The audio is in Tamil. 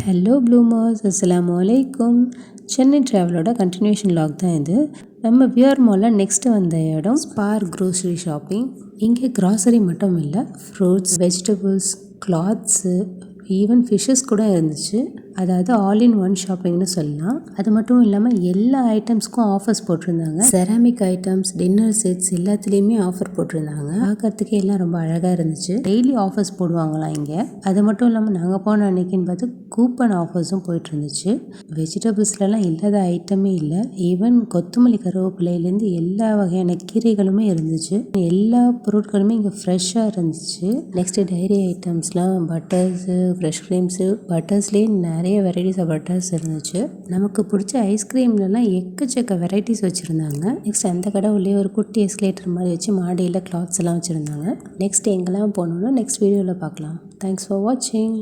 ஹலோ ப்ளூமர்ஸ், அஸ்ஸலாமு அலைக்கும். சென்னை ட்ராவலோட கண்டினியூஷன் லாக் தான் இது. நம்ம வியர் மாலில் நெக்ஸ்ட்டு வந்த இடம் ஸ்பார் க்ரோசரி ஷாப்பிங். இங்கே க்ராசரி மட்டும் இல்லை, fruits, vegetables, clothes, even fishes கூட இருந்துச்சு. அதாவது ஆல் இன் ஒன் ஷாப்பிங்னு சொல்லலாம். அது மட்டும் இல்லாமல் எல்லா ஐட்டம்ஸ்க்கும் ஆஃபர்ஸ் போட்டிருந்தாங்க. செராமிக் ஐட்டம்ஸ், டின்னர் செட்ஸ் எல்லாத்துலேயுமே ஆஃபர் போட்டிருந்தாங்க. பார்க்கறதுக்கே எல்லாம் ரொம்ப அழகாக இருந்துச்சு. டெய்லி ஆஃபர்ஸ் போடுவாங்களாம் இங்கே. அது மட்டும் இல்லாமல் நாங்கள் போன அன்னைக்குன்னு பார்த்து கூப்பன் ஆஃபர்ஸும் போயிட்டு இருந்துச்சு. வெஜிடபிள்ஸ்லாம் இல்லாத ஐட்டமே இல்லை. ஈவன் கொத்தமல்லி கருவேப்பிலையிலேருந்து எல்லா வகையான கீரைகளுமே இருந்துச்சு. எல்லா பொருட்களுமே இங்கே ஃப்ரெஷ்ஷாக இருந்துச்சு. நெக்ஸ்ட்டு டைரி ஐட்டம்ஸ்லாம், பட்டர்ஸு, ஃப்ரெஷ் க்ரீம்ஸு, பட்டர்ஸ்லேயே நிறைய வெரைட்டிஸ் ஆஃப் பட்டர்ஸ் இருந்துச்சு. நமக்கு பிடிச்ச ஐஸ்கிரீம்லலாம் எக்கச்சக்க வெரைட்டிஸ் வச்சுருந்தாங்க. நெக்ஸ்ட் அந்த கடை உள்ளே ஒரு குட்டி எஸ்கலேட்டர் மாதிரி வச்சு மாடியில் கிளாத்ஸ் எல்லாம் வச்சுருந்தாங்க. நெக்ஸ்ட் எங்கெல்லாம் போகணுன்னா நெக்ஸ்ட் வீடியோவில் பார்க்கலாம். தேங்க்ஸ் ஃபார் வாட்சிங்.